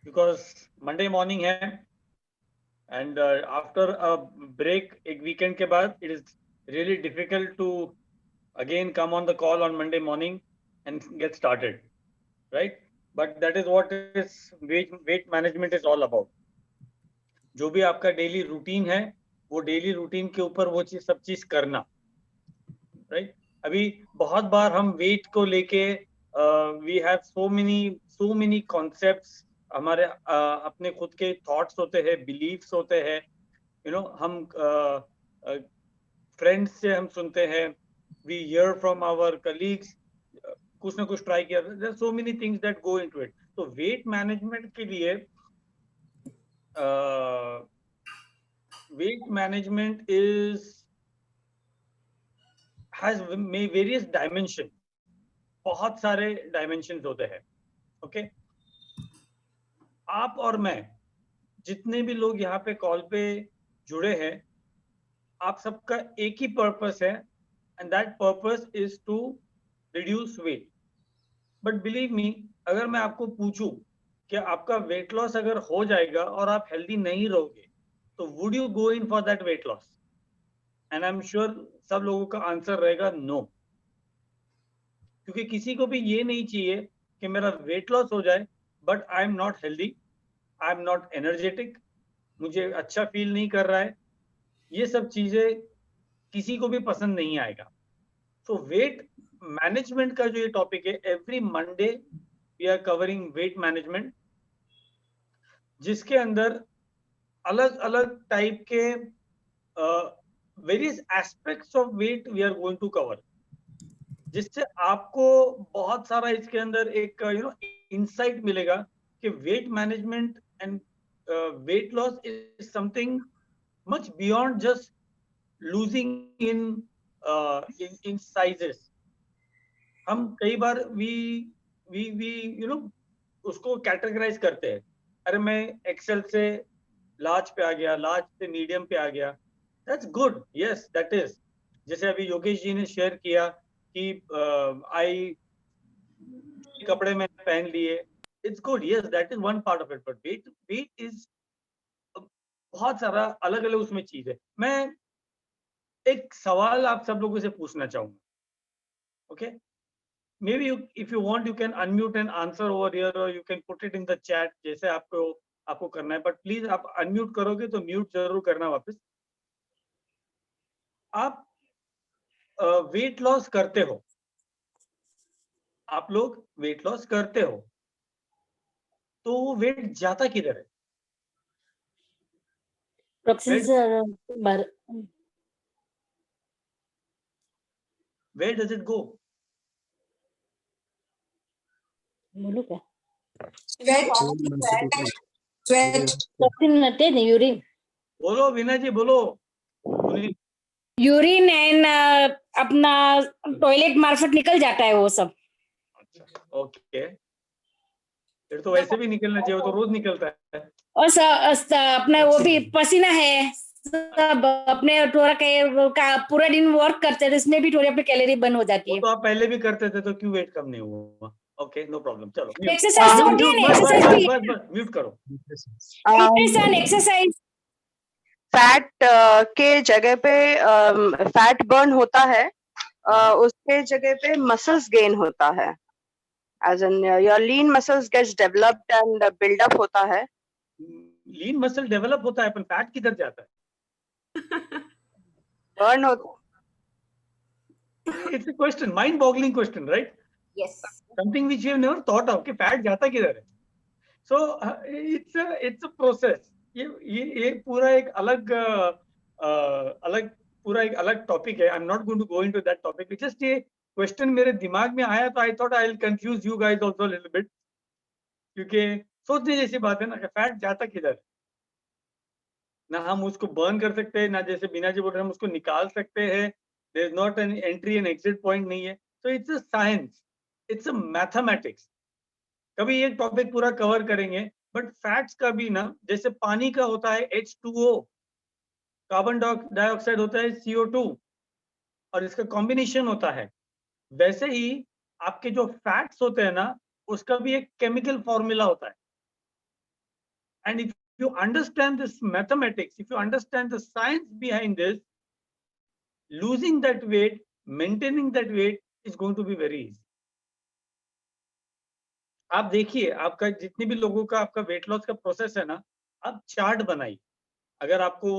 because Monday morning है and after a break एक weekend के बाद it is really difficult to again come on the call on Monday morning and get started, right? But that is what is weight management is all about. जो भी आपका daily routine है वो daily routine के ऊपर वो चीज सब चीज करना, राइट? अभी बहुत बार हम वेट को लेके we have so many concepts, हमारे अपने खुद के थॉट्स होते हैं, बिलीफ्स होते हैं, यू नो, हम फ्रेंड्स से हम सुनते हैं, we hear from our colleagues, कुछ ना कुछ ट्राई किया, there are so many things that go into it. तो वेट मैनेजमेंट के लिए weight management has various dimension, बहुत सारे dimensions होते हैं. ओके, आप और मैं जितने भी लोग यहाँ पे कॉल पे जुड़े हैं, आप सबका एक ही पर्पस है, and that purpose is to reduce weight. But believe me, अगर मैं आपको पूछूं कि आपका वेट लॉस अगर हो जाएगा और आप हेल्दी नहीं रहोगे, तो would you go in for that weight loss? And I'm sure सब लोगों का आंसर रहेगा नो. क्योंकि किसी को भी ये नहीं चाहिए कि मेरा वेट लॉस हो जाए but I am not healthy, I am not energetic, मुझे अच्छा फील नहीं कर रहा है. ये सब चीजें किसी को भी पसंद नहीं आएगा. सो वेट मैनेजमेंट का जो ये टॉपिक है, every Monday we are covering weight management, जिसके अंदर अलग अलग टाइप के various aspects of weight we are going to cover, जिससे आपको बहुत सारा इसके अंदर एक इंसाइट मिलेगा कि weight management and wait loss is something much beyond just losing in sizes. हम कई बार वी वी वी उसको कैटेगराइज करते हैं, अरे मैं एक्सेल से लार्ज पे आ गया, लार्ज से मीडियम पे आ गया. That's good, yes that is. जैसे अभी योगेश जी ने शेयर किया कि आई कपड़े में पहन लिए, it's good, yes that is one part of it. But weight weight is बहुत सारा अलग अलग उसमें चीज है. मैं एक सवाल आप सब लोगों से पूछना चाहूंगा. Okay, maybe if you want you can unmute and answer over here or you can put it in the chat, जैसे आपको करना है. बट प्लीज आप अनम्यूट करोगे तो म्यूट जरूर करना वापस. आप वेट लॉस करते हो, आप लोग वेट लॉस करते हो, तो वो वेट जाता किधर है? Where does it go? बोलो क्या? यूरिन. बोलो वीना जी, बोलो. यूरिन एंड अपना टॉयलेट मार्फत निकल जाता है वो सब. ओके, फिर तो वैसे भी निकलना चाहिए, वो तो रोज निकलता है. और अपना वो भी पसीना है सब, अपने थोड़ा पूरा दिन वर्क करते हैं, इसमें भी थोड़ी अपनी कैलोरी बर्न हो जाती है. तो आप पहले भी करते थे, तो क्यों वेट कम नहीं हुआ? Okay, no problem. चलो एक्सरसाइज तो होती है ना, एक्सरसाइज भी. बस म्यूट करो. एक्सरसाइज फैट के जगह पे फैट बर्न होता है, उसके जगह पे मसल्स गेन होता है. As in your lean muscles gets developed and build up होता है. लीन मसल डेवलप होता है, पर फैट किधर जाता है? बर्न होता. It's a question, mind-boggling question, right? Yes. Something which you have never thought of कि फैट जाता किधर है. So it's a process. ये पूरा एक अलग टॉपिक है. I'm not going to go into that topic. It's just ये क्वेश्चन मेरे दिमाग में आया, तो I thought I'll confuse you guys also a little bit. क्योंकि सोचने जैसी बात है ना कि फैट जाता किधर. ना हम उसको बर्न कर सकते हैं, ना जैसे बीना जी बोल रहे हैं हम उसको निकाल सकते हैं. There is not an entry and exit point नहीं है. So it's a science, it's a mathematics. कभी एक टॉपिक पूरा कवर करेंगे. बट फैट्स का भी ना, जैसे पानी का होता है H2O, कार्बन डाइऑक्साइड होता है CO2, और इसका कॉम्बिनेशन होता है, वैसे ही आपके जो फैट्स होते हैं ना, उसका भी एक केमिकल फॉर्मूला होता है. And if you understand this mathematics, if you understand the science behind this, losing that weight, maintaining that weight is going to be very easy. आप देखिए, आपका जितने भी लोगों का आपका वेट लॉस का प्रोसेस है ना, आप चार्ट बनाइए. अगर आपको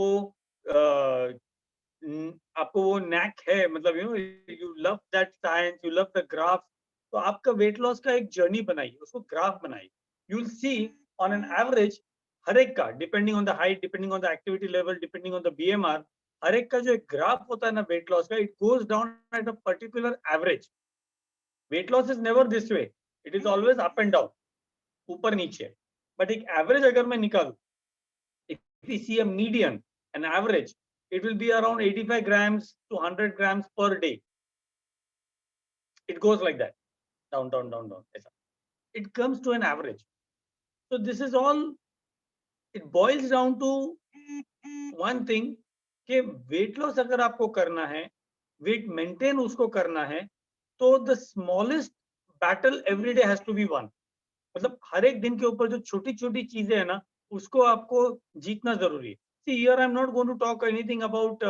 वो नैक है, मतलब you love that science, you love the graph, तो आपका वेट लॉस का एक जर्नी बनाइए, उसको ग्राफ बनाइए. You will see on an average, हर एक का depending on the height, depending on the activity level, depending on the BMR, हर एक का जो एक ग्राफ होता है ना वेट लॉस का, it goes down at a particular average. Weight loss is never this way, it is always up and down, ऊपर नीचे. बट एक एवरेज अगर मैं निकालूं, if we see a median, an average, it will be around 85 grams to 100 grams per day. It goes like that, down, down, down, down. It comes to an average. So this is all, it boils down to one thing, कि weight loss अगर आपको करना है, weight maintain उसको करना है, तो the smallest battle every day has to be won. मतलब हर एक दिन के ऊपर जो छोटी छोटी चीजें है ना, उसको आपको जीतना जरूरी है. See, here I'm not going to talk anything about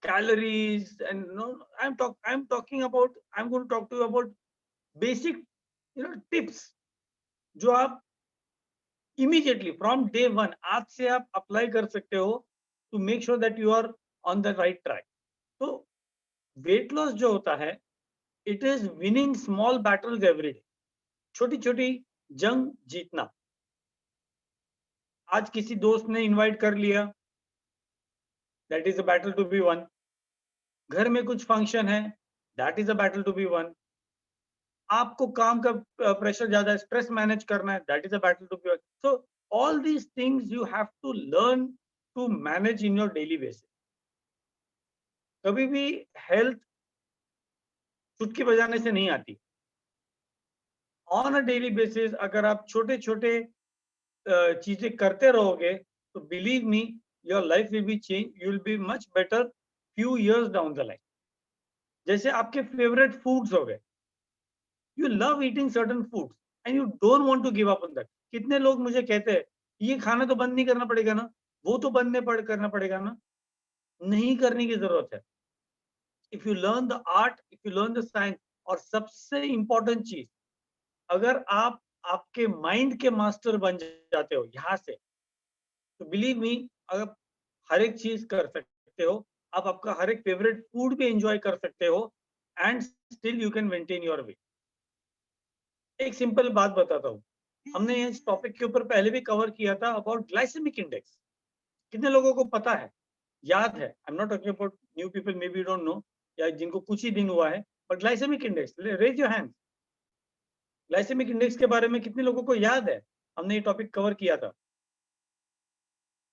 calories, and I'm going to talk to you about basic tips जो आप immediately from day one आज से आप अप्लाई कर सकते हो to make sure that you are on the right track. तो weight loss जो होता है, it is winning small battles every day. छोटी छोटी जंग जीतना. आज किसी दोस्त ने इनवाइट कर लिया, that is a battle to be won. घर में कुछ फंक्शन है, that is a battle to be won. आपको काम का प्रेशर ज्यादा है, स्ट्रेस मैनेज करना है, that is a battle to be won. So all these things you have to learn to manage in your daily basis. कभी भी health चुटकी बजाने से नहीं आती. ऑन अ डेली बेसिस अगर आप छोटे छोटे चीजें करते रहोगे, तो believe me, your life will be change, you will be much better few years down the line. जैसे आपके फेवरेट फूड्स हो गए, you love eating certain foods and you don't want to give up on that. कितने लोग मुझे कहते हैं, ये खाना तो बंद नहीं करना पड़ेगा ना, वो तो करना पड़ेगा ना. नहीं करने की जरूरत है. If you learn the art, if you learn the science, और सबसे इंपॉर्टेंट चीज, अगर आप आपके माइंड के मास्टर बन जाते हो यहाँ से, तो बिलीव मी, अगर हर एक चीज कर सकते हो, आप आपका हर एक फेवरेट फूड भी एंजॉय कर सकते हो, and still you can maintain your wait. एक सिंपल बात बताता हूँ, हमने इस टॉपिक के ऊपर पहले भी कवर किया था अबाउट ग्लाइसेमिक इंडेक्स. कितने लोगों को पता है, याद है? I am not talking about new people, maybe don't know, या जिनको कुछ ही दिन हुआ है, but glycemic index, raise your hand. Glycemic index के बारे में कितने लोगों को याद है? हमने ये टॉपिक कवर किया था,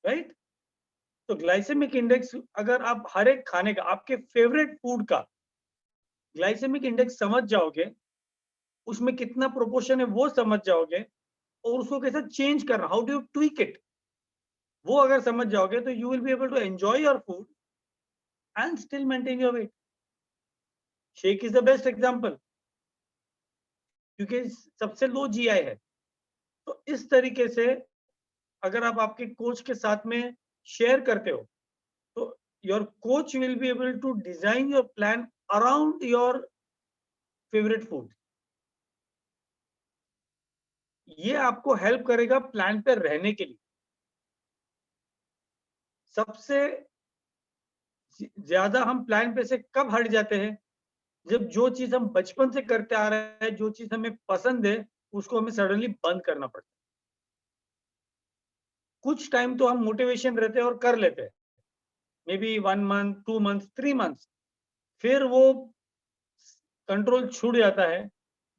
राइट? तो ग्लाइसेमिक इंडेक्स, अगर आप हर एक खाने का, आपके फेवरेट फूड का ग्लाइसेमिक इंडेक्स समझ जाओगे, उसमें कितना प्रोपोर्शन है वो समझ जाओगे, और उसको कैसे चेंज करना, how do you tweak it, वो अगर समझ जाओगे, तो you will be able to enjoy your food and still maintain your weight. Shake is the best example, क्योंकि सबसे लो जीआई है. तो इस तरीके से अगर आप आपके कोच के साथ में शेयर करते हो, तो your coach will be able to design your plan around your favourite food. ये आपको हेल्प करेगा प्लान पे रहने के लिए. सबसे ज्यादा हम प्लान पे से कब हट जाते हैं? जब जो चीज हम बचपन से करते आ रहे हैं, जो चीज हमें पसंद है, उसको हमें सडनली बंद करना पड़ता है. कुछ टाइम तो हम मोटिवेशन रहते हैं और कर लेते हैं, may be 1 month, 2 months, 3 months, फिर वो कंट्रोल छूट जाता है.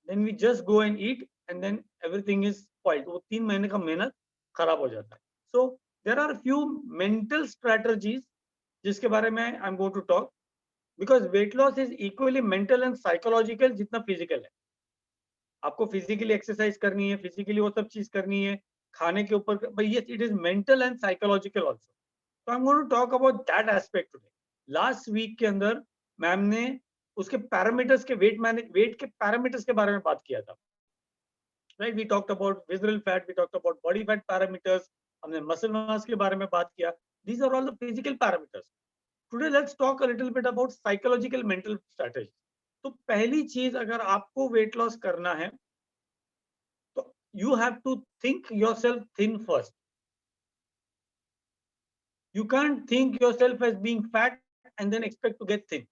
Then we just go and eat and then everything is spoiled. वो 3 महीने का मेहनत खराब हो जाता है. So there are few mental strategies जिसके बारे में I am going to talk, because weight loss is equally mental and psychological जितना फिजिकल है. आपको फिजिकली एक्सरसाइज करनी है, फिजिकली वो सब चीज करनी है, खाने के ऊपर, but yes, it is mental and psychological also. So I'm going to talk about that aspect today. Last week के अंदर मैम ने उसके पैरामीटर्स के वेट के पैरामीटर्स के बारे में बात किया था. Right? We talked about visceral fat, we talked about body fat parameters, हमने मसल मास के बारे में बात किया. These are all the physical parameters. Today let's talk a little bit about psychological mental strategy. तो पहली चीज, अगर आपको वेट लॉस करना है तो you have to think yourself thin first. You can't think yourself as being fat and then expect to get thin.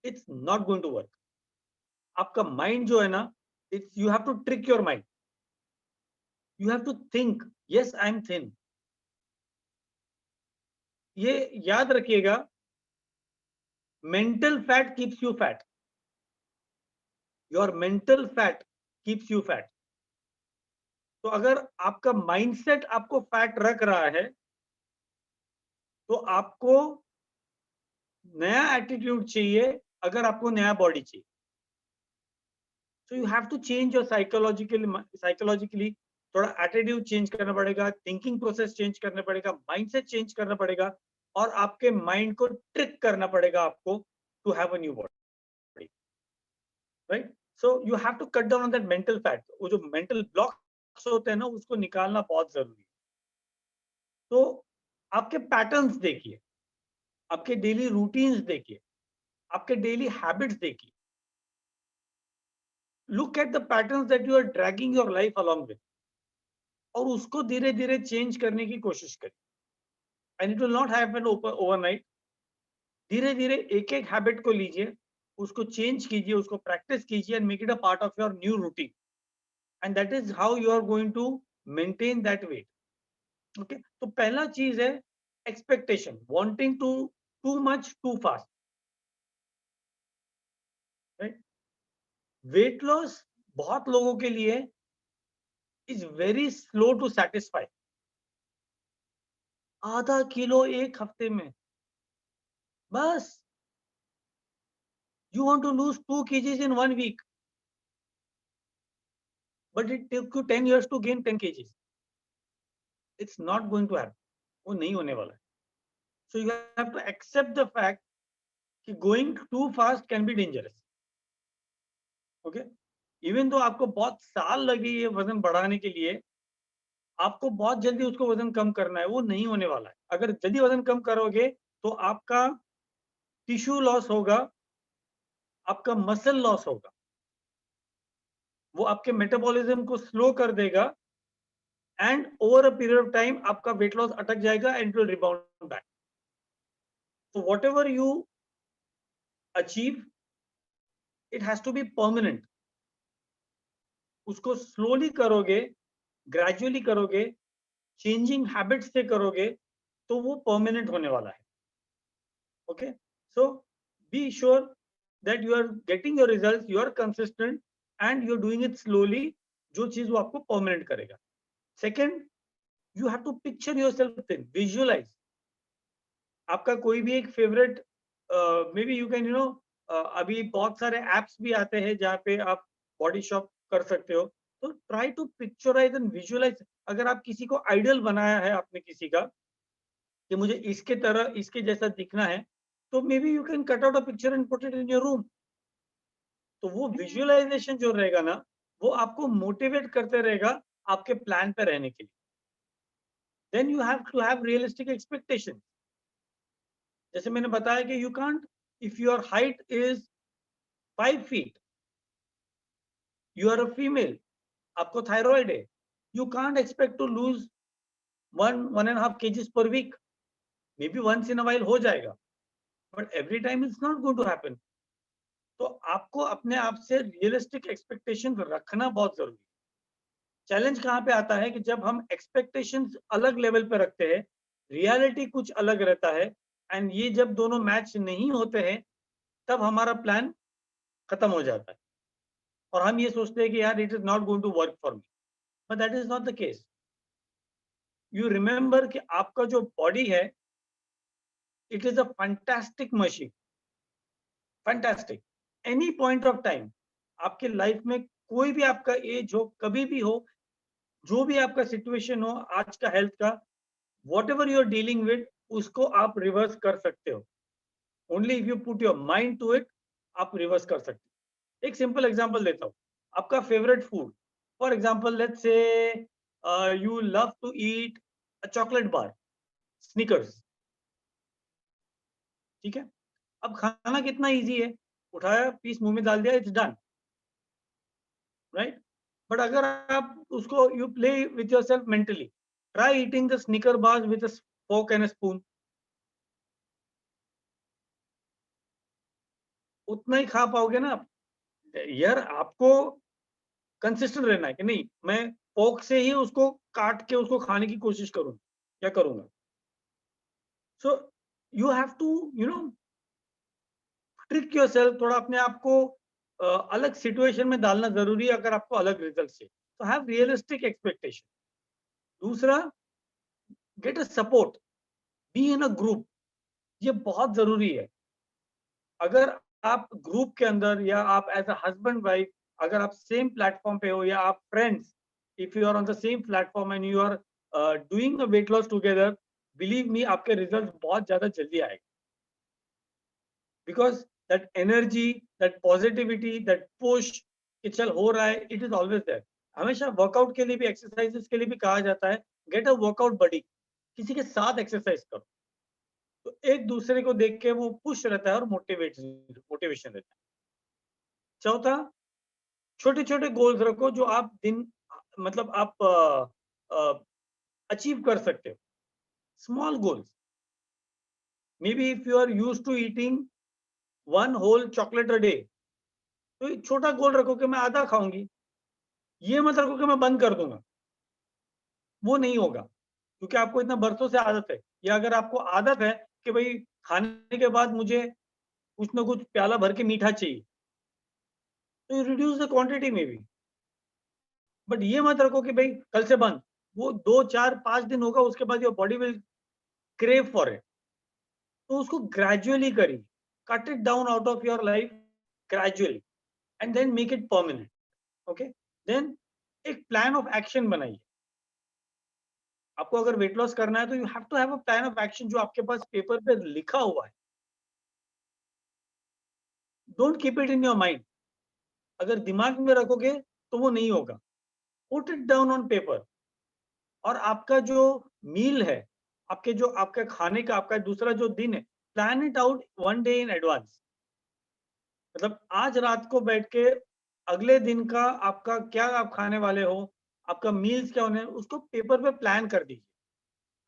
It's not going to work. आपका mind जो है ना, it's you have to trick your mind. You have to think, yes, I am thin. ये याद रखिएगा, mental fat keeps you fat. Your mental fat keeps you fat. तो अगर आपका माइंडसेट आपको फैट रख रहा है तो आपको नया एटीट्यूड चाहिए अगर आपको नया बॉडी चाहिए. So you have to change your psychologically थोड़ा एटीट्यूड चेंज करना पड़ेगा, थिंकिंग प्रोसेस चेंज करना पड़ेगा, माइंडसेट चेंज करना पड़ेगा और आपके माइंड को ट्रिक करना पड़ेगा आपको to have a new body. Right? So you have to cut down on that mental fat. वो जो मेंटल ब्लॉक्स होते हैं ना, उसको निकालना बहुत जरूरी है. तो आपके पैटर्न्स देखिए, आपके डेली रूटीन्स देखिए, आपके डेली हैबिट्स देखिए. Look at the patterns that you are dragging your life along with, और उसको धीरे धीरे चेंज करने की कोशिश करिए. And it will not happen overnight. धीरे धीरे एक एक हैबिट को लीजिए, उसको चेंज कीजिए, उसको प्रैक्टिस कीजिए and make it a part of your new routine. And that is how you are going to maintain that weight. Okay, तो पहला चीज है expectation, wanting too much too fast. Right? Weight loss बहुत लोगों के लिए is very slow to satisfy. आधा kilo एक हफ्ते में बस. You want to lose 2 kgs in 1 week, but it took you 10 years to gain 10 kgs. It's not going to happen. वो नहीं होने वाला है. So you have to accept the fact कि going too fast can be dangerous. Okay? Even though आपको बहुत साल लगे ये वजन बढ़ाने के लिए, आपको बहुत जल्दी उसको वजन कम करना है, वो नहीं होने वाला है. अगर जल्दी वजन कम करोगे तो आपका टिश्यू लॉस होगा, आपका मसल लॉस होगा, वो आपके मेटाबॉलिज्म को स्लो कर देगा and over a period of time आपका वेट लॉस अटक जाएगा and will rebound back. So whatever you achieve, it has to be permanent. उसको स्लोली करोगे, ग्रेजुअली करोगे, चेंजिंग हैबिट्स से करोगे तो वो परमानेंट होने वाला है. Okay, so be sure that you are getting your results, you are consistent and you are doing it slowly, जो चीज वो आपको परमानेंट करेगा. Second, you have to picture yourself thin, visualise. आपका कोई भी एक favourite, maybe you can अभी बहुत सारे एप्स भी आते हैं जहाँ पे आप बॉडी शॉप कर सकते हो. तो try to picturise and visualise. अगर आप किसी को आइडल बनाया है आपने किसी का कि मुझे इसके तरह, इसके जैसा दिखना है, तो may be you can cut out a picture and put it in your room. तो वो विजुअलाइजेशन जो रहेगा ना, वो आपको मोटिवेट करते रहेगा आपके प्लान पे रहने के लिए. Then you have to have realistic expectation. जैसे मैंने बताया कि you can't, if your height is 5 feet, you are a female, आपको थायराइड है, you can't expect to lose 1.5 kgs पर week. Maybe once in a while हो जाएगा, but every time it's not going to happen. तो आपको अपने आप से रियलिस्टिक एक्सपेक्टेशन रखना बहुत जरूरी है. चैलेंज कहाँ पे आता है कि जब हम एक्सपेक्टेशंस अलग लेवल पे रखते हैं, रियलिटी कुछ अलग रहता है, एंड ये जब दोनों मैच नहीं होते हैं तब हमारा प्लान खत्म हो जाता है और हम ये सोचते हैं कि यार it is not going to work for me, but that is not the case. You remember कि आपका जो बॉडी है, it is a fantastic machine, fantastic. Any point of time आपके लाइफ में, कोई भी आपका एज हो, कभी भी हो, जो भी आपका सिचुएशन हो आज का हेल्थ का, whatever you are dealing with, उसको आप रिवर्स कर सकते हो. Only if you put your mind to it, आप रिवर्स कर सकते हो. एक सिंपल एग्जांपल देता हूँ. आपका favourite food, for example let's say you love to eat a chocolate bar, Snickers, ठीक है। अब खाना कितना इजी है, उठाया पीस मुंह में डाल दिया, इट्स डन, राइट। बट अगर आप उसको you play with your self mentally, try eating the snicker bars with a fork and a spoon, उतना ही खा पाओगे ना आप। यार आपको कंसिस्टेंट रहना है कि नहीं, मैं फोक से ही उसको काट के उसको खाने की कोशिश करूँ, क्या करूंगा। So you have to trick yourself, थोड़ा अपने आप को अलग सिचुएशन में डालना जरूरी है अगर आपको अलग रिजल्ट चाहिए। तो हैव रियलिस्टिक एक्सपेक्टेशन। दूसरा, get a support, be in a group, ये बहुत जरूरी है। अगर आप ग्रुप के अंदर या आप एज अ हस्बैंड वाइफ अगर आप सेम प्लेटफॉर्म पे हो या आप friends, if you are on the same platform and you are doing a weight loss together, believe me आपके रिजल्ट बहुत ज्यादा जल्दी आएंगे, because that energy, that positivity, that push कि चल हो रहा है, इट इज ऑलवेज देयर। हमेशा वर्कआउट के लिए भी, एक्सरसाइजेस के लिए भी कहा जाता है गेट अ वर्कआउट बडी, किसी के साथ एक्सरसाइज करो, तो एक दूसरे को देख के वो पुश रहता है और मोटिवेशन रहता है। चौथा, छोटे छोटे गोल्स रखो जो आप दिन मतलब आप अचीव कर सकते हो, small goals. Maybe if you are use to eating 1 whole chocolate a day, तो एक छोटा गोल रखो कि मैं आधा खाऊंगी, ये मत रखो कि मैं बंद कर दूंगा, वो नहीं होगा, क्योंकि आपको इतना बरसों से आदत है। या अगर आपको आदत है कि भाई खाने के बाद मुझे कुछ ना कुछ प्याला भर के मीठा चाहिए, तो यू रिड्यूस द क्वांटिटी में भी, बट ये मत रखो कि भाई कल से बंद। वो 2 4 5 दिन होगा, उसके बाद your body will crave for it. तो उसको ग्रेजुअली करिए, cut it down out of your life gradually and then make it permanent. Okay, then एक प्लान ऑफ एक्शन बनाइए। आपको अगर वेट लॉस करना है तो you have to have a plan of action जो आपके पास पेपर पे लिखा हुआ है। Don't keep it in your mind, अगर दिमाग में रखोगे तो वो नहीं होगा। Put it down on paper. और आपका जो मील है, आपके जो आपका खाने का आपका दूसरा जो दिन है, plan it out 1 day in advance. मतलब आज रात को बैठ के अगले दिन का आपका क्या आप खाने वाले हो, आपका मील्स क्या होने हैं, उसको पेपर पे प्लान कर दीजिए।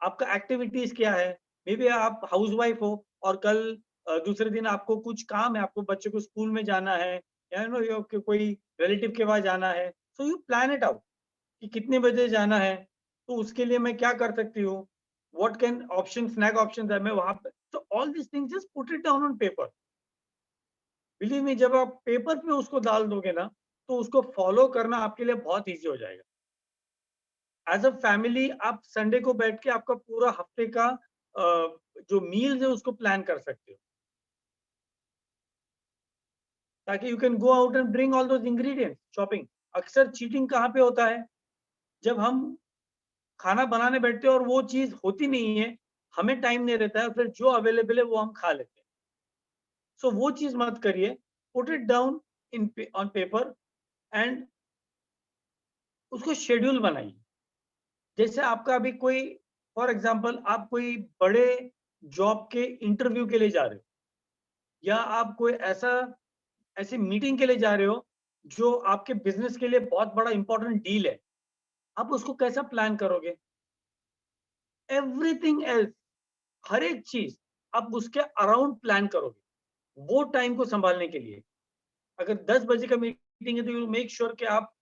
आपका एक्टिविटीज क्या है, मे बी आप हाउसवाइफ हो और कल दूसरे दिन आपको कुछ काम है, आपको बच्चे को स्कूल में जाना है या कोई रिलेटिव के पास जाना है, so you plan it out कि कितने बजे जाना है, तो उसके लिए मैं क्या कर सकती हूँ, what can option snack option है मैं वहां पे, तो all this things just put it down on paper. Believe me, जब आप पेपर पे उसको डाल दोगे ना, तो उसको फॉलो करना आपके लिए बहुत ईजी हो जाएगा। एज अ फैमिली आप संडे को बैठ के आपका पूरा हफ्ते का जो मील्स है उसको प्लान कर सकते हो, ताकि you can go out and bring all those ingredients shopping. अक्सर चीटिंग कहाँ पे होता है, जब हम खाना बनाने बैठते हैं और वो चीज होती नहीं है, हमें टाइम नहीं रहता है, फिर जो अवेलेबल है वो हम खा लेते हैं। सो वो चीज मत करिए, put it down in on paper and उसको शेड्यूल बनाइए। जैसे आपका अभी कोई, फॉर एग्जांपल आप कोई बड़े जॉब के इंटरव्यू के लिए जा रहे हो, या आप कोई ऐसी मीटिंग के लिए जा रहे हो जो आपके बिजनेस के लिए बहुत बड़ा इंपॉर्टेंट डील है, आप उसको कैसा प्लान करोगे। एवरीथिंग एल्स, हर एक चीज आप उसके अराउंड प्लान करोगे वो टाइम को संभालने के लिए। अगर 10 बजे का मीटिंग है तो यू मेक श्योर कि आप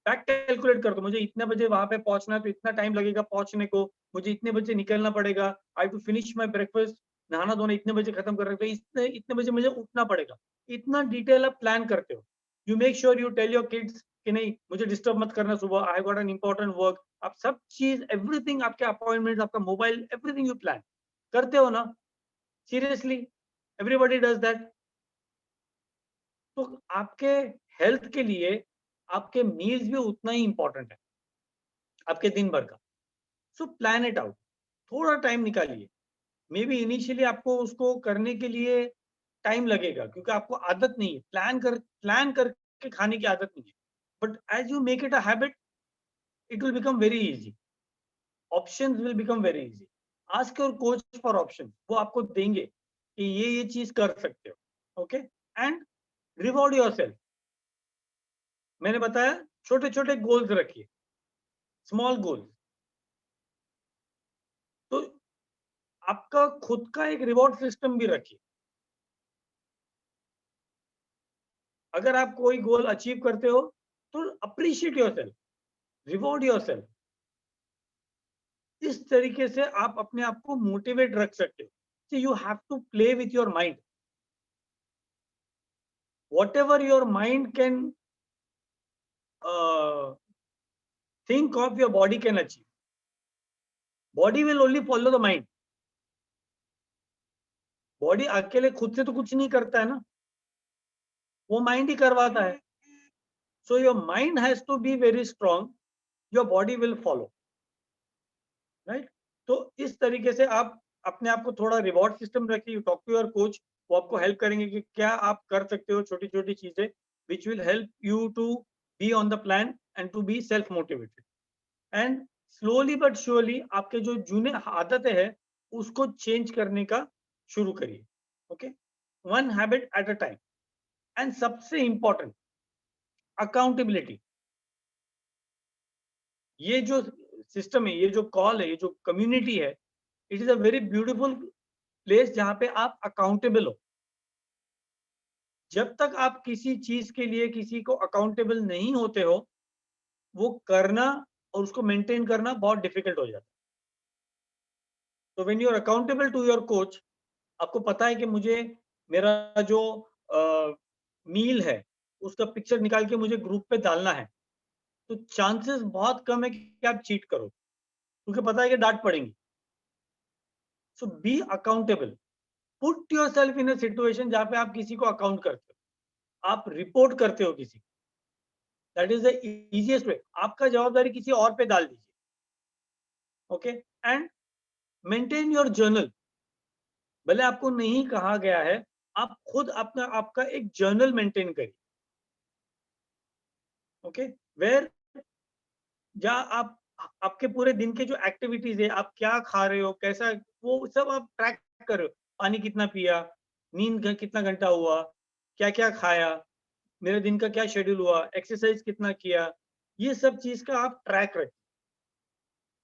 बैक कैलकुलेट कर दो, मुझे इतने बजे वहां पे पहुंचना है तो इतना टाइम लगेगा पहुंचने को, मुझे इतने बजे निकलना पड़ेगा, आई टू फिनिश माई ब्रेकफास्ट, नहाना धोना इतने बजे खत्म कर रहे, इतने इतने बजे मुझे उठना पड़ेगा। इतना डिटेल आप प्लान करते हो। You make sure you tell your kids कि नहीं मुझे डिस्टर्ब मत करना सुबह, I got an important work. आप सब चीज एवरीथिंग, आपके अपॉइंटमेंट, आपका मोबाइल, एवरीथिंग यू प्लान करते हो ना। Seriously, everybody does that. तो आपके हेल्थ के लिए आपके मील्स भी उतना ही इंपॉर्टेंट है आपके दिन भर का। सो प्लान इट आउट, थोड़ा टाइम निकालिए। मे बी इनिशियली आपको उसको करने के लिए टाइम लगेगा क्योंकि आपको आदत नहीं है, प्लान करके खाने की आदत नहीं है। but as you make it a habit, it will become very easy. Options will become very easy. Ask your coach for options. वो आपको देंगे कि ये चीज कर सकते हो. Okay? And reward yourself. मैंने बताया छोटे छोटे गोल्स रखिए, स्मॉल गोल्स. तो आपका खुद का एक रिवॉर्ड सिस्टम भी रखिए. अगर आप कोई गोल अचीव करते हो तो अप्रिशिएट योरसेल्फ, रिवॉर्ड योरसेल्फ. इस तरीके से आप अपने आप को मोटिवेट रख सकते हो. So you have to play with your mind. Whatever your mind can think of, your body can achieve. Body will only follow the mind. Body अकेले खुद से तो कुछ नहीं करता है ना, वो माइंड ही करवाता है. So your mind has to be very strong, your body will follow. Right? तो इस तरीके से आप अपने आप को थोड़ा रिवॉर्ड सिस्टम रखिए. टॉक टू योर कोच, वो आपको हेल्प करेंगे कि क्या आप कर सकते हो, छोटी छोटी चीजें which will help you to be on the plan and to be self motivated. And slowly but surely आपके जो जूने आदतें हैं उसको चेंज करने का शुरू करिए. Okay, one habit at a time. And सबसे इंपॉर्टेंट, अकाउंटेबिलिटी. ये जो सिस्टम है, ये जो कॉल है, ये जो कम्युनिटी है, it is a very beautiful place जहां पे आप अकाउंटेबल हो. जब तक आप किसी चीज के लिए किसी को अकाउंटेबल नहीं होते हो, वो करना और उसको मेंटेन करना बहुत डिफिकल्ट हो जाता है. तो when you are accountable to your coach, आपको पता है कि मुझे मेरा जो मील है उसका पिक्चर निकाल के मुझे ग्रुप पे डालना है, तो चांसेस बहुत कम है कि आप चीट करो, क्योंकि पता है कि डांट पड़ेंगी. So be accountable. Put yourself in a situation जहां पे आप किसी को अकाउंट करते हो, आप रिपोर्ट करते हो किसी को. That is the easiest way. आपका जवाबदारी किसी और पे डाल दीजिए. Okay, and maintain your journal. भले आपको नहीं कहा गया है, आप खुद अपना आपका एक जर्नल मेंटेन करिए. ओके, वेयर जहाँ आप आपके पूरे दिन के जो एक्टिविटीज है, आप क्या खा रहे हो, कैसा, वो सब आप ट्रैक कर रहे हो. पानी कितना पिया, नींद कितना घंटा हुआ, क्या क्या खाया, मेरे दिन का क्या शेड्यूल हुआ, एक्सरसाइज कितना किया, ये सब चीज का आप ट्रैक रखें.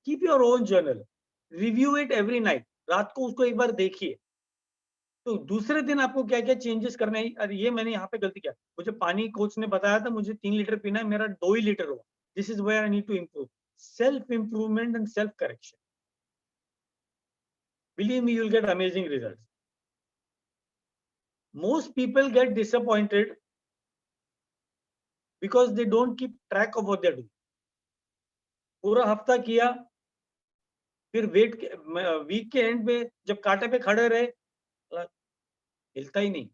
Keep your own journal, review it every night. रात को उसको एक बार देखिए, तो दूसरे दिन आपको क्या क्या चेंजेस करने हैं. अरे ये मैंने यहाँ पे गलती किया, मुझे पानी कोच ने बताया था मुझे 3 लीटर पीना है, मेरा 2 ही लीटर हुआ. This is where I need to improve. Self improvement and self correction. Believe me, you will get amazing results. Most people get disappointed because they don't keep track of what they do. पूरा हफ्ता किया, फिर week के and पे जब कांटे पे खड़े रहे, हिलता ही नहीं,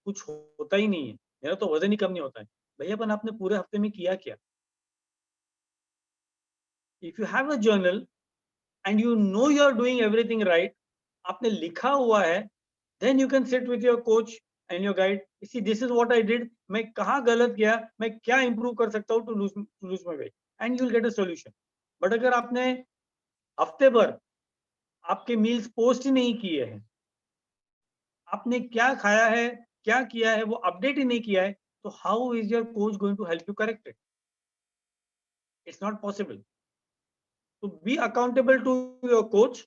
कुछ होता ही नहीं है, मेरा तो वजन ही कम नहीं होता है. भैया अपन आपने पूरे हफ्ते में किया क्या? If you have a journal and you know you are doing everything right, आपने लिखा हुआ है, then you can sit with your coach and your guide. See this is what I did, मैं कहाँ गलत गया, मैं क्या इंप्रूव कर सकता हूँ to lose my weight, and you will get a solution. But अगर आपने हफ्ते भर आपके मील्स पोस्ट ही नहीं किए हैं, आपने क्या खाया है, क्या किया है, वो अपडेट ही नहीं किया है, तो how is your coach going to help you correct it? It's not possible. तो be accountable to your coach,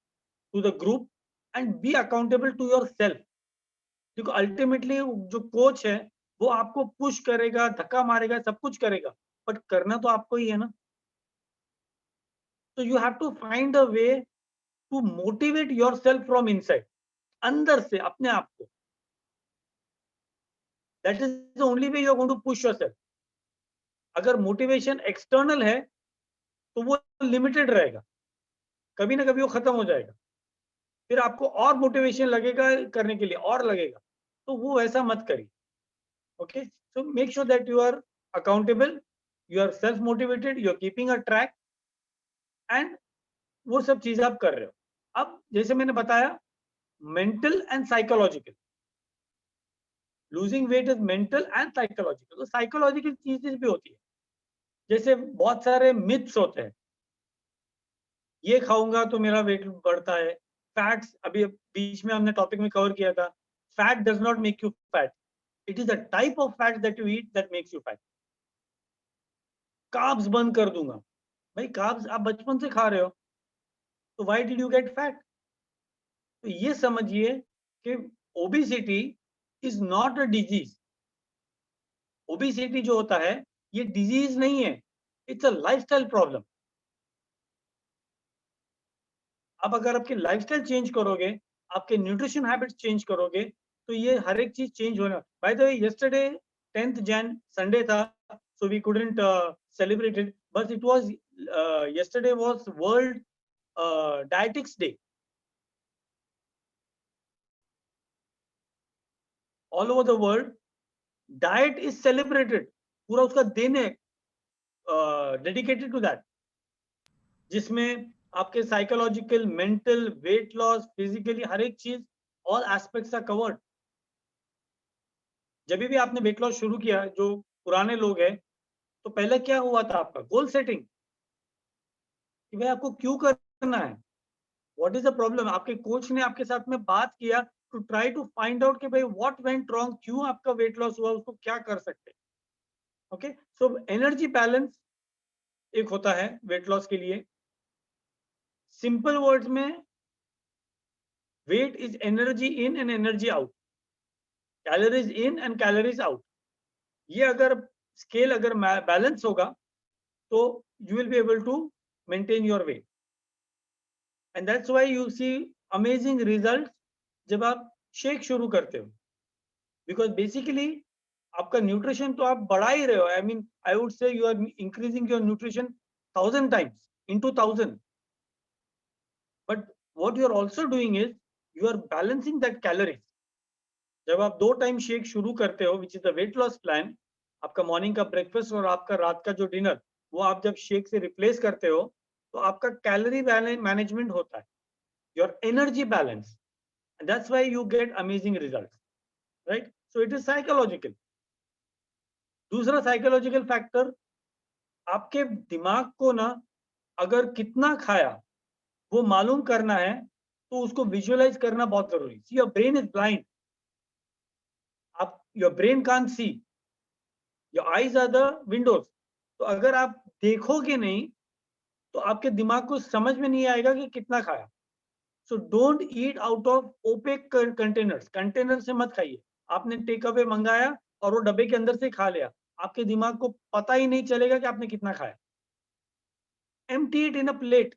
to the group, and be accountable to yourself. क्योंकि अल्टीमेटली जो कोच है वो आपको पुश करेगा, धक्का मारेगा, सब कुछ करेगा, बट करना तो आपको ही है ना. तो you have to find a way to motivate yourself from inside, अंदर से अपने आप को. That is the only way you are going to push yourself. अगर मोटिवेशन एक्सटर्नल है तो वो लिमिटेड रहेगा, कभी ना कभी वो खत्म हो जाएगा, फिर आपको और मोटिवेशन लगेगा करने के लिए, और लगेगा, तो वो ऐसा मत करिए. Okay, so make sure that you are accountable, you are self motivated, you are keeping a track, and वो सब चीजें आप कर रहे हो. अब जैसे मैंने बताया, mental and psychological. Losing weight is mental and psychological. तो साइकोलॉजिकल चीजें भी होती है. जैसे बहुत सारे मिथ्स होते हैं, ये खाऊंगा तो मेरा वेट बढ़ता है। फैट्स, अभी बीच में हमने टॉपिक में कवर किया था, fat does not make you fat, it is a type of fat that you eat that makes you fat. Carbs बंद कर दूंगा, भाई कार्ब्स आप बचपन से खा रहे हो, तो why did you get fat? तो ये समझिए कि obesity is not a disease. Obesity जो होता है ये डिजीज नहीं है, इट्स अ लाइफस्टाइल प्रॉब्लम। आप अगर आपके लाइफस्टाइल चेंज करोगे, आपके न्यूट्रिशन हैबिट्स चेंज करोगे, तो ये हर एक चीज चेंज होना। By the way yesterday 10th Jan Sunday था, so we couldn't celebrate it, but it was yesterday was World Dietetics Day. All over the world diet is celebrated, पूरा उसका दिन है डेडिकेटेड टू दैट, जिसमें आपके psychological, mental, weight loss, physically हर एक चीज, ऑल एस्पेक्ट्स आर कवर्ड। जब भी आपने वेट लॉस शुरू किया, जो पुराने लोग हैं, तो पहले क्या हुआ था आपका गोल सेटिंग, कि भाई आपको क्यों करना है, व्हाट इज द प्रॉब्लम। आपके कोच ने आपके साथ में बात किया to try to find out कि भाई व्हाट वेंट रॉन्ग, क्यों आपका वेट लॉस हुआ, उसको क्या कर सकते हैं। ओके, सो एनर्जी बैलेंस एक होता है वेट लॉस के लिए। सिंपल वर्ड्स में, weight is energy in and energy out, calories in and calories out. ये अगर स्केल अगर बैलेंस होगा, तो you will be able to maintain your weight, and that's why you see amazing result जब आप shake शुरू करते हो, बिकॉज बेसिकली आपका न्यूट्रिशन तो आप बढ़ा ही रहे हो। I mean I would say you are increasing your nutrition 1000 times into 1000, but what you are also doing is you are balancing that calories. जब आप 2 टाइम शेक शुरू करते हो, which is the weight loss plan, आपका morning का breakfast और आपका रात का जो डिनर, वो आप जब शेक से रिप्लेस करते हो, तो आपका कैलोरी मैनेजमेंट होता है, your energy balance, and that's why you get amazing results, right? So it is psychological. दूसरा साइकोलॉजिकल फैक्टर, आपके दिमाग को ना अगर कितना खाया वो मालूम करना है, तो उसको विजुअलाइज करना बहुत जरूरी। See your brain is blind, आप your brain can't see, your eyes are the windows. तो अगर आप देखोगे नहीं, तो आपके दिमाग को समझ में नहीं आएगा कि कितना खाया। So don't eat out of opaque containers, container से मत खाइए। आपने टेक अवे मंगाया और वो डब्बे के अंदर से खा लिया, आपके दिमाग को पता ही नहीं चलेगा कि आपने कितना खाया। Empty it in a plate,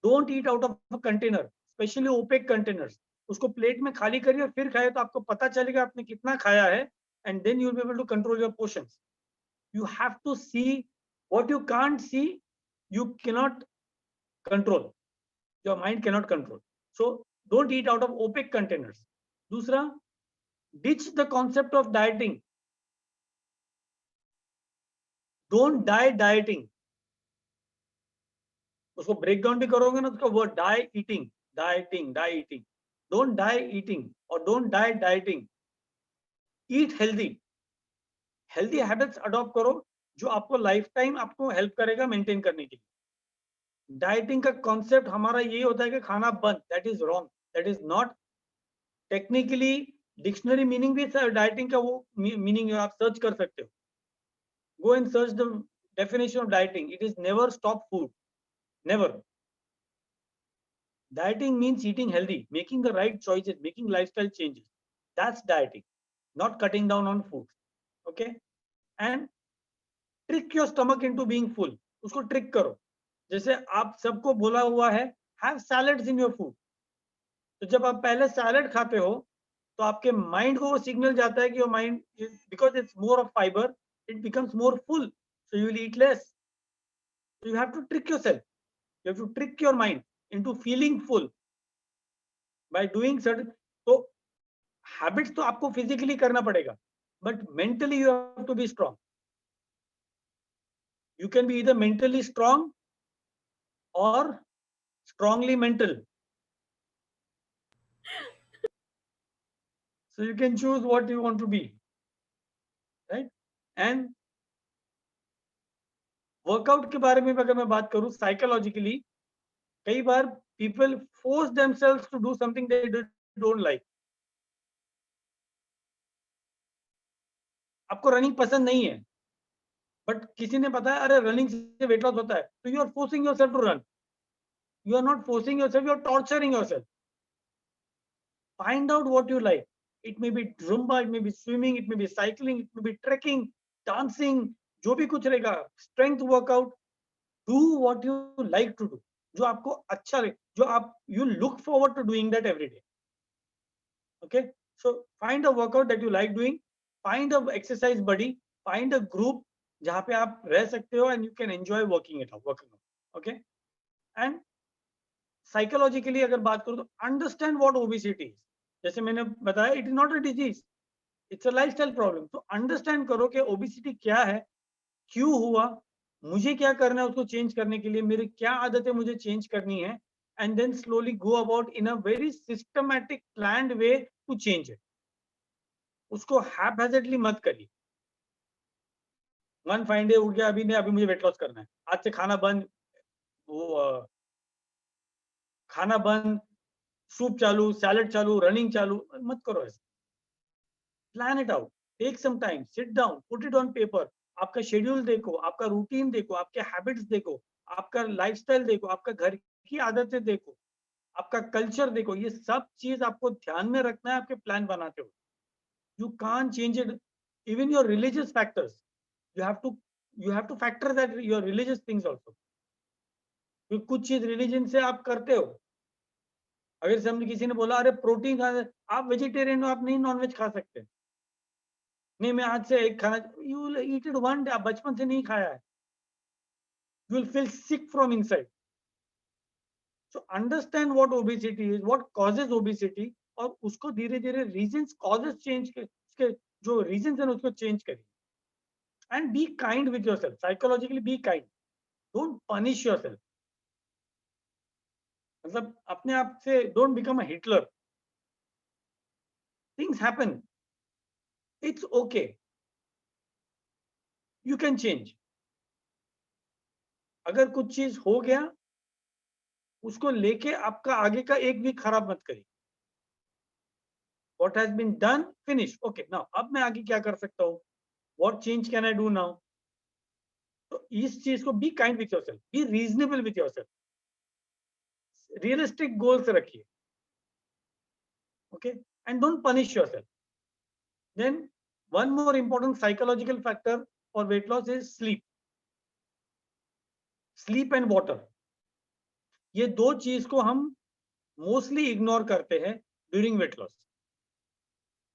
don't eat out of a container, specially opaque containers. उसको प्लेट में खाली करिए और फिर खाइए, तो आपको पता चलेगा आपने कितना खाया है, and then you will be able to control your portions. You have to see what you can't see, you cannot control, your mind cannot control. So don't eat out of opaque containers. दूसरा, ditch the concept of dieting, don't die dieting। उसको break down भी करोगे ना, उसका word die eating, dieting, die eating, don't die eating और don't die dieting. Eat healthy, healthy habits adopt करो, जो आपको लाइफ टाइम आपको हेल्प करेगा मेंटेन करने के लिए। डाइटिंग का कॉन्सेप्ट हमारा यही होता है कि खाना बंद, that is wrong, that is not technically. Dictionary meaning भी डाइटिंग का वो मीनिंग आप सर्च कर सकते हो, go and search the definition of dieting, it is never stop food, never. Dieting means eating healthy, making the right choices, making lifestyle changes. That's dieting, not cutting down on food. Okay? And trick your stomach into being full. उसको trick करो, जैसे आप सबको बोला हुआ है have salads in your food. तो जब आप पहले सैलड खाते हो, तो आपके माइंड को वो सिग्नल जाता है कि your mind, because it's more of fibre, it becomes more full, so you will eat less. So you have to trick yourself. You have to trick your mind into feeling full by doing certain. तो habits तो आपको physically करना पड़ेगा, but mentally you have to be strong. You can be either mentally strong or strongly mental, so you can choose what you want to be, right? And workout के बारे में अगर मैं बात करूं, साइकोलॉजिकली कई बार people force themselves to do something they don't like. आपको रनिंग पसंद नहीं है, बट किसी ने बताया अरे रनिंग से वेट लॉस होता है, तो you are forcing yourself to run. You are not forcing yourself, you are torturing yourself. Find out what you like. It may be Zumba, it may be swimming, it may be cycling, it may be trekking, dancing, जो भी कुछ रहेगा, strength workout. Do what you like to do, जो आपको अच्छा लगे, जो आप you look forward to doing that every day. Okay, so find a workout that you like doing, find a exercise buddy, find a group जहाँ पे आप रह सकते हो and you can enjoy working out, okay? And psychologically अगर बात करूँ तो understand what obesity is। जैसे मैंने बताया, it is not a disease, it's a lifestyle problem। तो understand करो कि obesity क्या है, क्यों हुआ, मुझे क्या करना है उसको चेंज करने के लिए, मेरी क्या आदतें मुझे चेंज करनी है, and then slowly go about in a very systematic planned way to change it। उसको हैपहैज़र्डली मत करिए। वन फाइन डे उठ गया, अभी नहीं, अभी मुझे वेट लॉस करना है, आज से खाना बंद, वो खाना बंद, सूप चालू, सैलेड चालू, रनिंग चालू, मत करो ऐसे। Plan it out, take some time, sit down, put it on paper. आपका शेड्यूल देखो, आपका रूटीन देखो, आपके हैबिट्स देखो, आपका लाइफस्टाइल देखो, आपका घर की आदतें देखो, आपका कल्चर देखो। ये सब चीज आपको ध्यान में रखना है आपके प्लान बनाते हो। You can't change it. Even your religious factors, you have to factor that your religious things also। क्योंकि कुछ चीज रिलीजन से आप करते हो। अगर समझ किसी ने बोला अरे प्रोटीन खाना, आप वेजिटेरियन हो, आप नहीं नॉनवेज खा सकते। नहीं, मैं आज से एक खाना, you will eat it one day, आप बचपन से नहीं खाया है, you will feel sick from inside. So understand what obesity is, what causes obesity, और उसको धीरे धीरे रीजंस, कॉजेज चेंज के जो रीजंस है उसको चेंज करिए। And be kind with yourself, psychologically be kind, don't punish yourself. मतलब अपने आप से don't become a Hitler. Things happen, it's okay, you can change. अगर कुछ चीज हो गया, उसको लेके आपका आगे का एक भी खराब मत करिए। What has been done, finish, okay, now अब मैं आगे क्या कर सकता हूँ, what change can I do now. तो इस चीज को be kind with yourself, be reasonable with yourself, realistic goals रखिए, okay, and don't punish yourself। Then one more important psychological factor for weight loss is sleep and water। ये दो चीज को हम मोस्टली इग्नोर करते हैं during weight loss.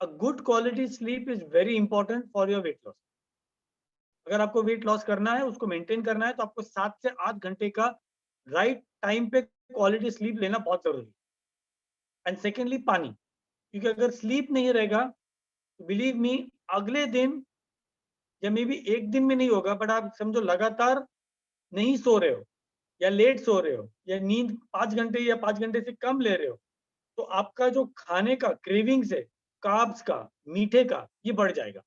A good quality sleep is very important for your weight loss. अगर आपको wait loss करना है, उसको मेंटेन करना है, तो आपको 7 से 8 घंटे का राइट टाइम पे क्वालिटी स्लीप लेना बहुत जरूरी है। एंड सेकेंडली पानी, क्योंकि अगर स्लीप नहीं रहेगा, बिलीव मी, अगले दिन या मे बी एक दिन में नहीं होगा, बट आप समझो लगातार नहीं सो रहे हो, या लेट सो रहे हो, या नींद 5 घंटे या 5 घंटे से कम ले रहे हो, तो आपका जो खाने का क्रेविंग्स है, कार्ब्स का, मीठे का, ये बढ़ जाएगा।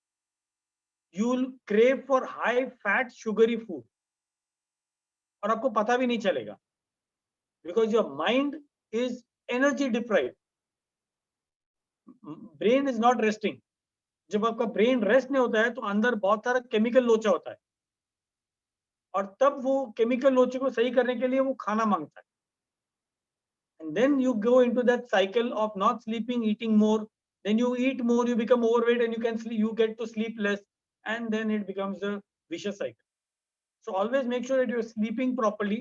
You will crave for high fat sugary food, और आपको पता भी नहीं चलेगा, because your mind is energy deprived, brain is not resting. जब आपका ब्रेन रेस्ट नहीं होता है, तो अंदर बहुत सारा केमिकल लोचा होता है, और तब वो केमिकल लोचे को सही करने के लिए वो खाना मांगता है। And then you go into that cycle of not sleeping, eating more, then you eat more, you become overweight, and you get to sleep less, and then it becomes a vicious cycle। So always make sure that you're sleeping properly।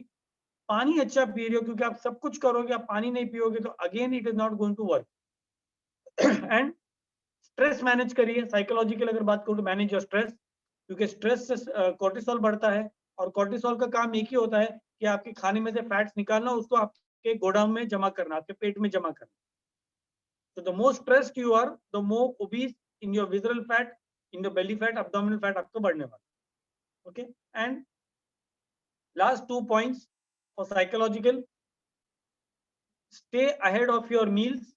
पानी अच्छा P रहे हो, क्योंकि आप सब कुछ करोगे, आप पानी नहीं पियोगे तो again it is not going to work. And stress manage करिए। साइकोलॉजिकल अगर बात करूँ तो मैनेज योर स्ट्रेस, क्योंकि स्ट्रेस से कोर्टिसोल बढ़ता है, और कोर्टिसोल का काम एक ही होता है कि आपके खाने में से फैट्स निकालना, उसको आपके गोडाउन में जमा करना, आपके पेट में जमा करना। So the more stressed you are, the more obese in your visceral fat, in the belly fat, abdominal fat आपको बढ़ने वाला। Okay, and last 2 points for psychological, stay ahead of your meals।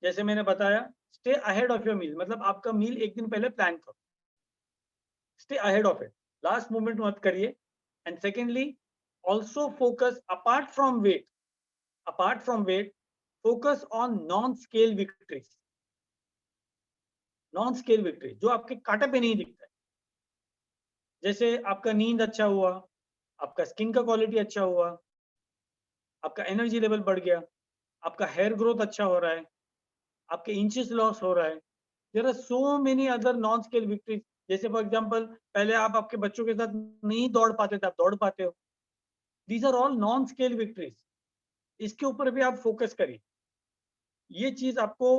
जैसे मैंने बताया, stay ahead of your meals, मतलब आपका मील एक दिन पहले प्लान करो, stay ahead of it, last moment मत करिए। And secondly, also focus apart from weight, focus on non-scale victories. Non-scale victory जो आपके कांटे पे नहीं दिखता है, जैसे आपका नींद अच्छा हुआ, आपका स्किन का क्वालिटी अच्छा हुआ, आपका एनर्जी लेवल बढ़ गया, आपका हेयर ग्रोथ अच्छा हो रहा है, आपके इंचेस लॉस हो रहा है. There are so many other non scale victories. जैसे फॉर एग्जांपल पहले आप आपके बच्चों के साथ नहीं दौड़ पाते थे, आप दौड़ पाते हो. These are all non scale victories. इसके ऊपर भी आप फोकस करिए. ये चीज आपको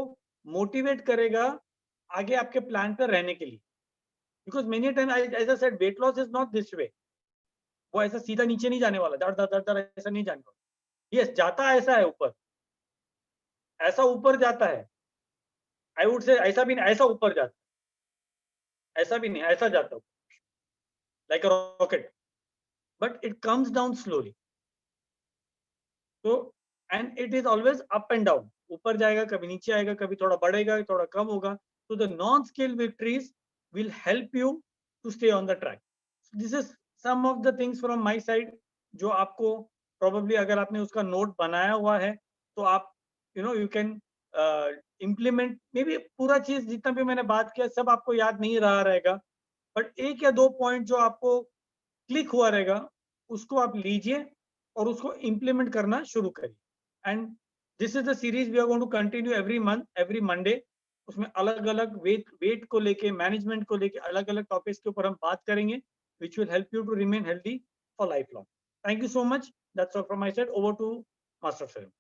मोटिवेट करेगा आगे आपके प्लान पर रहने के लिए. Because many time as I said weight loss is not this way. वो ऐसा सीधा नीचे नहीं जाने वाला, दर दर दर दर ऐसा नहीं जाने वाला. यस, जाता ऐसा है ऊपर, ऐसा ऊपर जाता है. आई वुड से ऐसा भी नहीं, ऐसा ऊपर जाता है, ऐसा भी नहीं, ऐसा जाता है like a rocket, but it comes down slowly. तो and it is always up and down. ऊपर जाएगा, कभी नीचे आएगा, कभी थोड़ा बढ़ेगा, थोड़ा कम होगा. तो the non scale victories will help you to stay on the track. This is some of the things from my side जो आपको प्रोबेबली, अगर आपने उसका नोट बनाया हुआ है तो आप you can implement. May be पूरा चीज जितना भी मैंने बात किया सब आपको याद नहीं रहा रहेगा, बट एक या दो पॉइंट जो आपको क्लिक हुआ रहेगा उसको आप लीजिए और उसको इम्प्लीमेंट करना शुरू करिए. And this is the series we are going to continue every month, every Monday. उसमें अलग अलग वेट को लेके, मैनेजमेंट को लेके अलग अलग टॉपिक्स के ऊपर हम बात करेंगे, which will help you to remain healthy for lifelong. Thank you so much. That's all from my side. Over to Master Salim.